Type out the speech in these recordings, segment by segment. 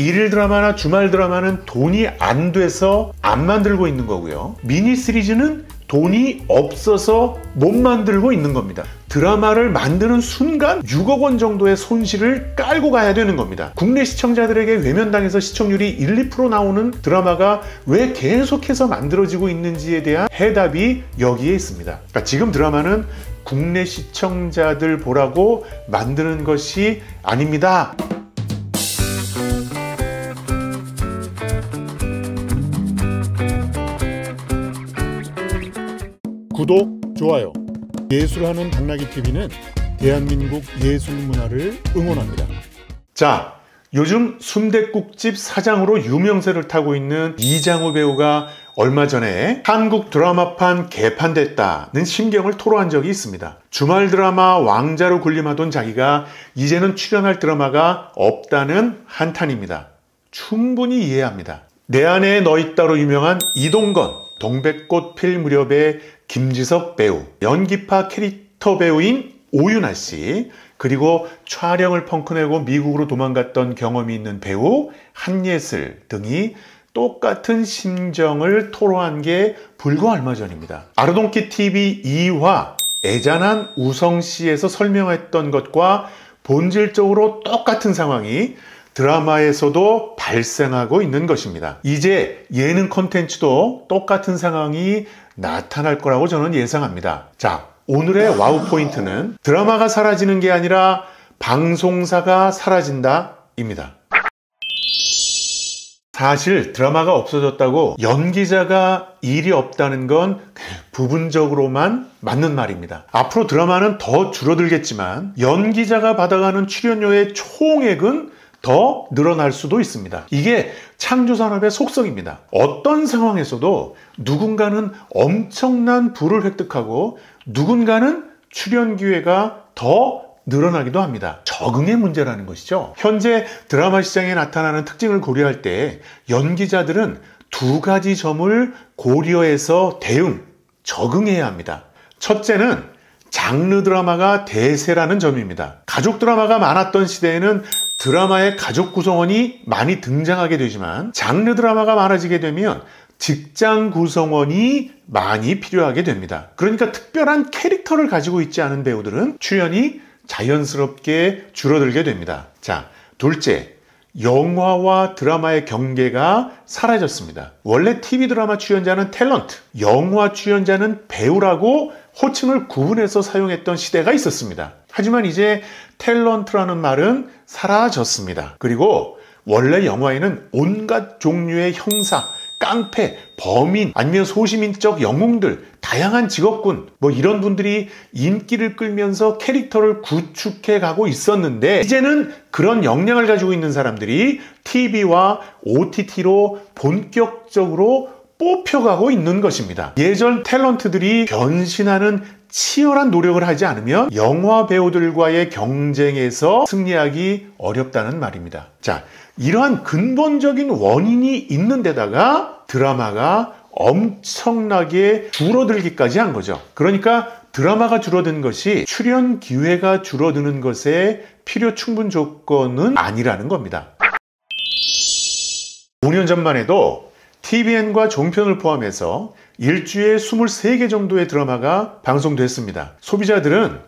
일일 드라마나 주말 드라마는 돈이 안 돼서 안 만들고 있는 거고요. 미니 시리즈는 돈이 없어서 못 만들고 있는 겁니다. 드라마를 만드는 순간 6억 원 정도의 손실을 깔고 가야 되는 겁니다. 국내 시청자들에게 외면당해서 시청률이 1, 2% 나오는 드라마가 왜 계속해서 만들어지고 있는지에 대한 해답이 여기에 있습니다. 그러니까 지금 드라마는 국내 시청자들 보라고 만드는 것이 아닙니다. 구독, 좋아요. 예술하는 당나귀 TV는 대한민국 예술 문화를 응원합니다. 자, 요즘 순댓국집 사장으로 유명세를 타고 있는 이장우 배우가 얼마 전에 한국 드라마판 개판됐다는 심경을 토로한 적이 있습니다. 주말 드라마 왕자로 군림하던 자기가 이제는 출연할 드라마가 없다는 한탄입니다. 충분히 이해합니다. 내 안에 너 있다로 유명한 이동건, 동백꽃 필 무렵의 김지석 배우, 연기파 캐릭터 배우인 오윤아 씨, 그리고 촬영을 펑크내고 미국으로 도망갔던 경험이 있는 배우 한예슬 등이 똑같은 심정을 토로한 게 불과 얼마 전입니다. 아르동키 TV 2화 애잔한 우성씨에서 설명했던 것과 본질적으로 똑같은 상황이 드라마에서도 발생하고 있는 것입니다. 이제 예능 콘텐츠도 똑같은 상황이 나타날 거라고 저는 예상합니다. 자, 오늘의 와우 포인트는 드라마가 사라지는 게 아니라 방송사가 사라진다입니다. 사실 드라마가 없어졌다고 연기자가 일이 없다는 건 부분적으로만 맞는 말입니다. 앞으로 드라마는 더 줄어들겠지만 연기자가 받아가는 출연료의 총액은 더 늘어날 수도 있습니다. 이게 창조산업의 속성입니다. 어떤 상황에서도 누군가는 엄청난 부를 획득하고 누군가는 출연 기회가 더 늘어나기도 합니다. 적응의 문제라는 것이죠. 현재 드라마 시장에 나타나는 특징을 고려할 때 연기자들은 두 가지 점을 고려해서 적응해야 합니다. 첫째는 장르 드라마가 대세라는 점입니다. 가족 드라마가 많았던 시대에는 드라마의 가족 구성원이 많이 등장하게 되지만 장르 드라마가 많아지게 되면 직장 구성원이 많이 필요하게 됩니다. 그러니까 특별한 캐릭터를 가지고 있지 않은 배우들은 출연이 자연스럽게 줄어들게 됩니다. 자, 둘째, 영화와 드라마의 경계가 사라졌습니다. 원래 TV 드라마 출연자는 탤런트, 영화 출연자는 배우라고 호칭을 구분해서 사용했던 시대가 있었습니다. 하지만 이제 탤런트라는 말은 사라졌습니다. 그리고 원래 영화에는 온갖 종류의 형사, 깡패, 범인, 아니면 소시민적 영웅들, 다양한 직업군, 이런 분들이 인기를 끌면서 캐릭터를 구축해 가고 있었는데 이제는 그런 역량을 가지고 있는 사람들이 TV와 OTT로 본격적으로 뽑혀가고 있는 것입니다. 예전 탤런트들이 변신하는 치열한 노력을 하지 않으면 영화 배우들과의 경쟁에서 승리하기 어렵다는 말입니다. 자, 이러한 근본적인 원인이 있는 데다가 드라마가 엄청나게 줄어들기까지 한 거죠. 그러니까 드라마가 줄어든 것이 출연 기회가 줄어드는 것의 필요 충분 조건은 아니라는 겁니다. 5년 전만 해도 TVN과 종편을 포함해서 일주일에 23개 정도의 드라마가 방송됐습니다. 소비자들은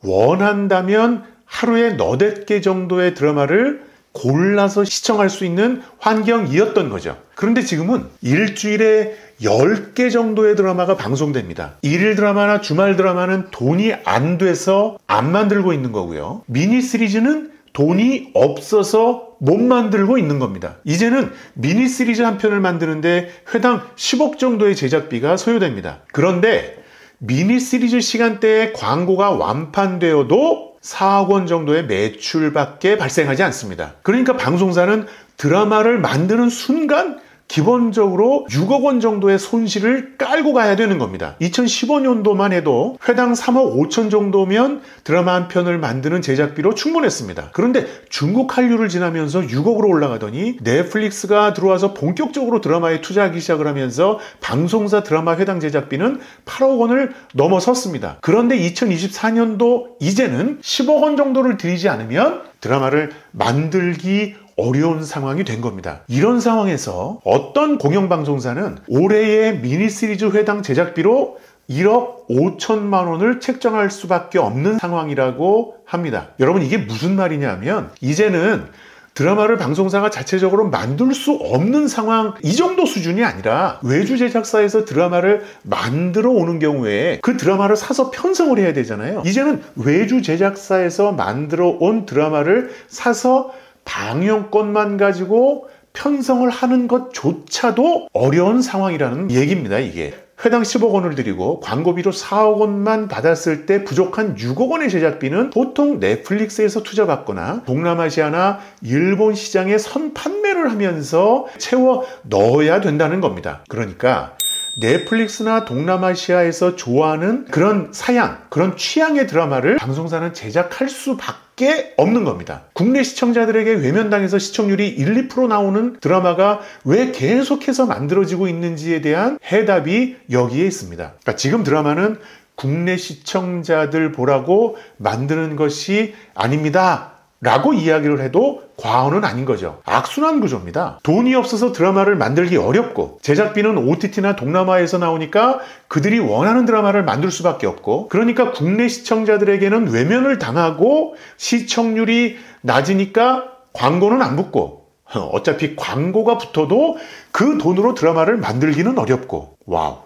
원한다면 하루에 너댓 개 정도의 드라마를 골라서 시청할 수 있는 환경이었던 거죠. 그런데 지금은 일주일에 10개 정도의 드라마가 방송됩니다. 일일 드라마나 주말 드라마는 돈이 안 돼서 안 만들고 있는 거고요. 미니 시리즈는 돈이 없어서 못 만들고 있는 겁니다. 이제는 미니 시리즈 한 편을 만드는데 회당 10억 정도의 제작비가 소요됩니다. 그런데 미니 시리즈 시간대에 광고가 완판되어도 4억 원 정도의 매출밖에 발생하지 않습니다. 그러니까 방송사는 드라마를 만드는 순간 기본적으로 6억 원 정도의 손실을 깔고 가야 되는 겁니다. 2015년도만 해도 회당 3억 5천 정도면 드라마 한 편을 만드는 제작비로 충분했습니다. 그런데 중국 한류를 지나면서 6억으로 올라가더니 넷플릭스가 들어와서 본격적으로 드라마에 투자하기 시작을 하면서 방송사 드라마 회당 제작비는 8억 원을 넘어섰습니다. 그런데 2024년도 이제는 10억 원 정도를 들이지 않으면 드라마를 만들기 어려운 상황이 된 겁니다. 이런 상황에서 어떤 공영방송사는 올해의 미니시리즈 회당 제작비로 1억 5천만 원을 책정할 수밖에 없는 상황이라고 합니다. 여러분, 이게 무슨 말이냐면 이제는 드라마를 방송사가 자체적으로 만들 수 없는 상황, 이 정도 수준이 아니라 외주 제작사에서 드라마를 만들어 오는 경우에 그 드라마를 사서 편성을 해야 되잖아요. 이제는 외주 제작사에서 만들어 온 드라마를 사서 방영권만 가지고 편성을 하는 것조차도 어려운 상황이라는 얘기입니다. 이게 회당 10억 원을 들이고 광고비로 4억 원만 받았을 때 부족한 6억 원의 제작비는 보통 넷플릭스에서 투자받거나 동남아시아나 일본 시장에 선판매를 하면서 채워 넣어야 된다는 겁니다. 그러니까 넷플릭스나 동남아시아에서 좋아하는 그런 사양, 그런 취향의 드라마를 방송사는 제작할 수밖에 없는 겁니다. 국내 시청자들에게 외면당해서 시청률이 1, 2% 나오는 드라마가 왜 계속해서 만들어지고 있는지에 대한 해답이 여기에 있습니다. 그러니까 지금 드라마는 국내 시청자들 보라고 만드는 것이 아닙니다 라고 이야기를 해도 과언은 아닌 거죠. 악순환 구조입니다. 돈이 없어서 드라마를 만들기 어렵고 제작비는 OTT나 동남아에서 나오니까 그들이 원하는 드라마를 만들 수밖에 없고, 그러니까 국내 시청자들에게는 외면을 당하고 시청률이 낮으니까 광고는 안 붙고, 어차피 광고가 붙어도 그 돈으로 드라마를 만들기는 어렵고. 와우.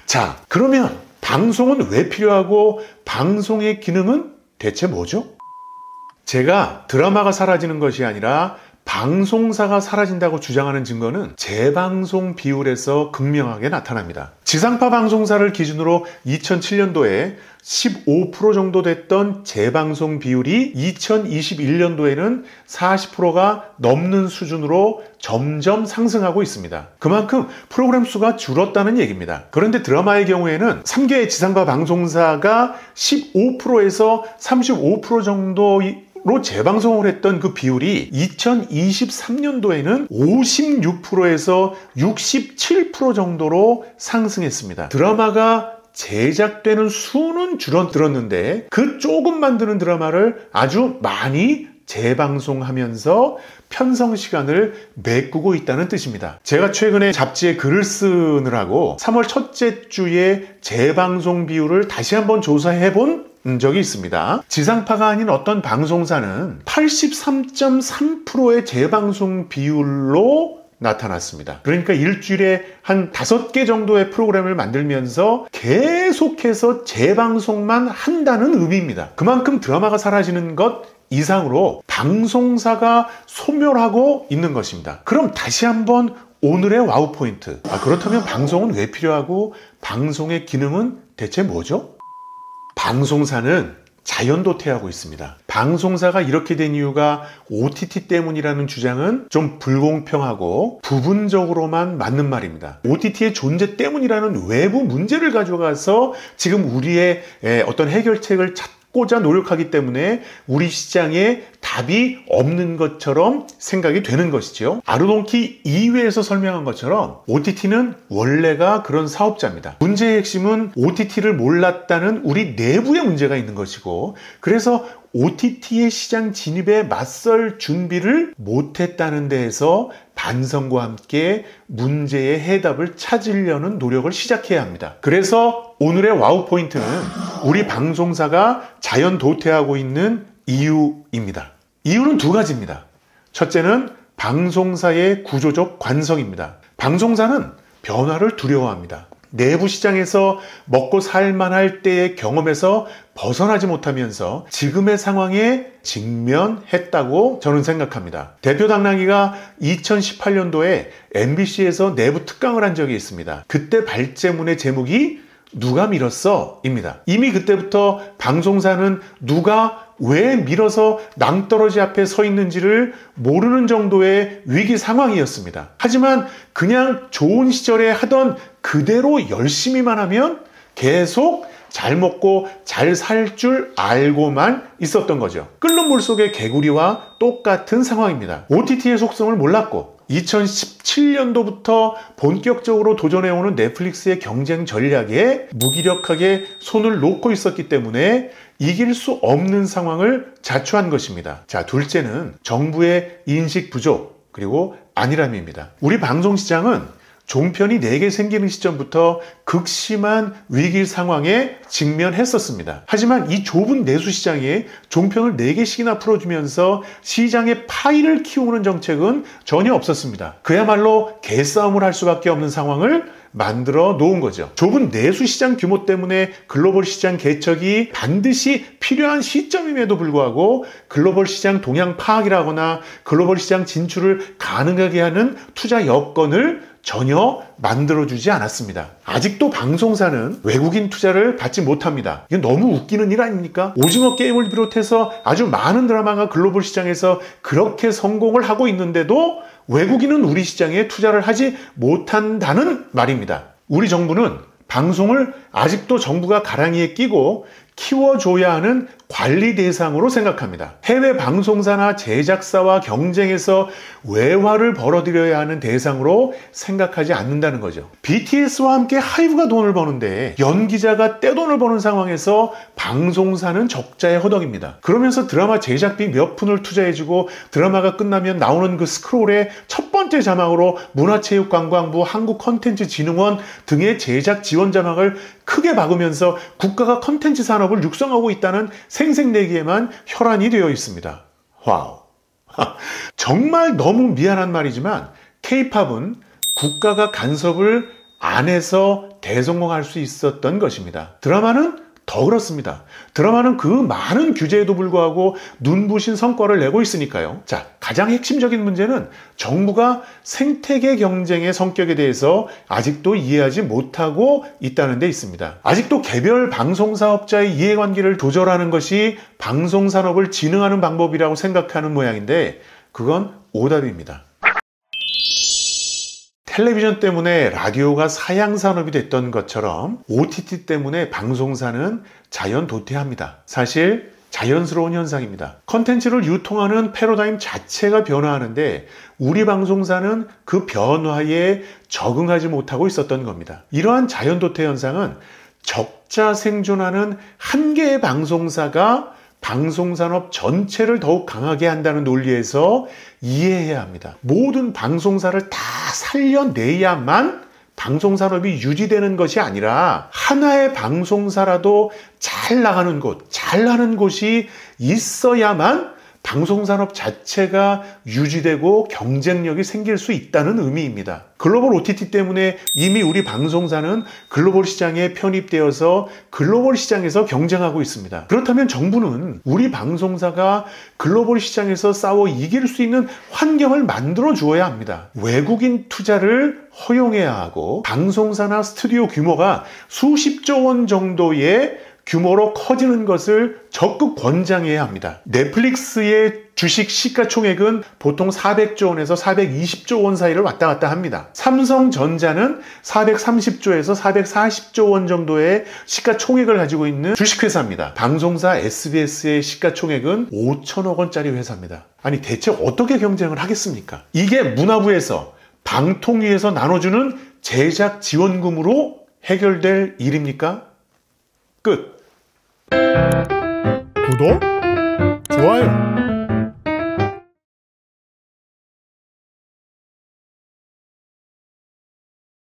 자, 그러면 방송은 왜 필요하고 방송의 기능은 대체 뭐죠? 제가 드라마가 사라지는 것이 아니라 방송사가 사라진다고 주장하는 증거는 재방송 비율에서 극명하게 나타납니다. 지상파 방송사를 기준으로 2007년도에 15% 정도 됐던 재방송 비율이 2021년도에는 40%가 넘는 수준으로 점점 상승하고 있습니다. 그만큼 프로그램 수가 줄었다는 얘기입니다. 그런데 드라마의 경우에는 3개의 지상파 방송사가 15%에서 35% 정도로 재방송을 했던 그 비율이 2023년도에는 56%에서 67% 정도로 상승했습니다. 드라마가 제작되는 수는 줄어들었는데 그 조금 만드는 드라마를 아주 많이 재방송하면서 편성 시간을 메꾸고 있다는 뜻입니다. 제가 최근에 잡지에 글을 쓰느라고 3월 첫째 주에 재방송 비율을 다시 한번 조사해 본 적이 있습니다. 지상파가 아닌 어떤 방송사는 83.3%의 재방송 비율로 나타났습니다. 그러니까 일주일에 한 5개 정도의 프로그램을 만들면서 계속해서 재방송만 한다는 의미입니다. 그만큼 드라마가 사라지는 것 이상으로 방송사가 소멸하고 있는 것입니다. 그럼 다시 한번 오늘의 와우 포인트. 그렇다면 방송은 왜 필요하고 방송의 기능은 대체 뭐죠? 방송사는 자연도태하고 있습니다. 방송사가 이렇게 된 이유가 OTT 때문이라는 주장은 좀 불공평하고 부분적으로만 맞는 말입니다. OTT의 존재 때문이라는 외부 문제를 가져가서 지금 우리의 어떤 해결책을 찾고자 노력하기 때문에 우리 시장에 답이 없는 것처럼 생각이 되는 것이죠. 아르동키 2회에서 설명한 것처럼 OTT는 원래가 그런 사업자입니다. 문제의 핵심은 OTT를 몰랐다는 우리 내부의 문제가 있는 것이고, 그래서 OTT의 시장 진입에 맞설 준비를 못했다는 데에서 반성과 함께 문제의 해답을 찾으려는 노력을 시작해야 합니다. 그래서 오늘의 와우 포인트는 우리 방송사가 자연 도태하고 있는 이유입니다. 이유는 두 가지입니다. 첫째는 방송사의 구조적 관성입니다. 방송사는 변화를 두려워합니다. 내부 시장에서 먹고 살만할 때의 경험에서 벗어나지 못하면서 지금의 상황에 직면했다고 저는 생각합니다. 대표 당나귀가 2018년도에 MBC에서 내부 특강을 한 적이 있습니다. 그때 발제문의 제목이 누가 밀었어? 입니다. 이미 그때부터 방송사는 누가 왜 밀어서 낭떠러지 앞에 서 있는지를 모르는 정도의 위기 상황이었습니다. 하지만 그냥 좋은 시절에 하던 그대로 열심히만 하면 계속 잘 먹고 잘 살 줄 알고만 있었던 거죠. 끓는 물 속의 개구리와 똑같은 상황입니다. OTT의 속성을 몰랐고 2017년도부터 본격적으로 도전해오는 넷플릭스의 경쟁 전략에 무기력하게 손을 놓고 있었기 때문에 이길 수 없는 상황을 자초한 것입니다. 자, 둘째는 정부의 인식 부족, 그리고 안일함입니다. 우리 방송시장은 종편이 4개 생기는 시점부터 극심한 위기 상황에 직면했었습니다. 하지만 이 좁은 내수시장에 종편을 4개씩이나 풀어주면서 시장의 파이를 키우는 정책은 전혀 없었습니다. 그야말로 개싸움을 할 수밖에 없는 상황을 만들어 놓은 거죠. 좁은 내수시장 규모 때문에 글로벌 시장 개척이 반드시 필요한 시점임에도 불구하고 글로벌 시장 동향 파악이라거나 글로벌 시장 진출을 가능하게 하는 투자 여건을 전혀 만들어주지 않았습니다. 아직도 방송사는 외국인 투자를 받지 못합니다. 이건 너무 웃기는 일 아닙니까? 오징어 게임을 비롯해서 아주 많은 드라마가 글로벌 시장에서 그렇게 성공을 하고 있는데도 외국인은 우리 시장에 투자를 하지 못한다는 말입니다. 우리 정부는 방송을 아직도 정부가 가랑이에 끼고 키워줘야 하는 관리 대상으로 생각합니다. 해외 방송사나 제작사와 경쟁해서 외화를 벌어들여야 하는 대상으로 생각하지 않는다는 거죠. BTS와 함께 하이브가 돈을 버는데 연기자가 떼돈을 버는 상황에서 방송사는 적자에 허덕입니다. 그러면서 드라마 제작비 몇 푼을 투자해주고 드라마가 끝나면 나오는 그 스크롤에 첫 번째 자막으로 문화체육관광부, 한국컨텐츠진흥원 등의 제작 지원 자막을 크게 박으면서 국가가 컨텐츠 산업을 육성하고 있다는 생색내기에만 혈안이 되어 있습니다. 와우. 정말 너무 미안한 말이지만 K-팝은 국가가 간섭을 안 해서 대성공할 수 있었던 것입니다. 드라마는 더 그렇습니다. 드라마는 그 많은 규제에도 불구하고 눈부신 성과를 내고 있으니까요. 자, 가장 핵심적인 문제는 정부가 생태계 경쟁의 성격에 대해서 아직도 이해하지 못하고 있다는 데 있습니다. 아직도 개별 방송사업자의 이해관계를 조절하는 것이 방송산업을 진흥하는 방법이라고 생각하는 모양인데 그건 오답입니다. 텔레비전 때문에 라디오가 사양산업이 됐던 것처럼 OTT 때문에 방송사는 자연 도태합니다. 사실 자연스러운 현상입니다. 컨텐츠를 유통하는 패러다임 자체가 변화하는데 우리 방송사는 그 변화에 적응하지 못하고 있었던 겁니다. 이러한 자연 도태 현상은 적자 생존하는 한 개의 방송사가 방송산업 전체를 더욱 강하게 한다는 논리에서 이해해야 합니다. 모든 방송사를 다 살려내야만 방송산업이 유지되는 것이 아니라 하나의 방송사라도 잘 나가는 곳, 잘나는 곳이 있어야만 방송산업 자체가 유지되고 경쟁력이 생길 수 있다는 의미입니다. 글로벌 OTT 때문에 이미 우리 방송사는 글로벌 시장에 편입되어서 글로벌 시장에서 경쟁하고 있습니다. 그렇다면 정부는 우리 방송사가 글로벌 시장에서 싸워 이길 수 있는 환경을 만들어 주어야 합니다. 외국인 투자를 허용해야 하고 방송사나 스튜디오 규모가 수십조 원 정도의 규모로 커지는 것을 적극 권장해야 합니다. 넷플릭스의 주식 시가총액은 보통 400조 원에서 420조 원 사이를 왔다 갔다 합니다. 삼성전자는 430조에서 440조 원 정도의 시가총액을 가지고 있는 주식회사입니다. 방송사 SBS의 시가총액은 5천억 원짜리 회사입니다. 아니 대체 어떻게 경쟁을 하겠습니까? 이게 문화부에서 방통위에서 나눠주는 제작 지원금으로 해결될 일입니까? 끝. 구독, 좋아요.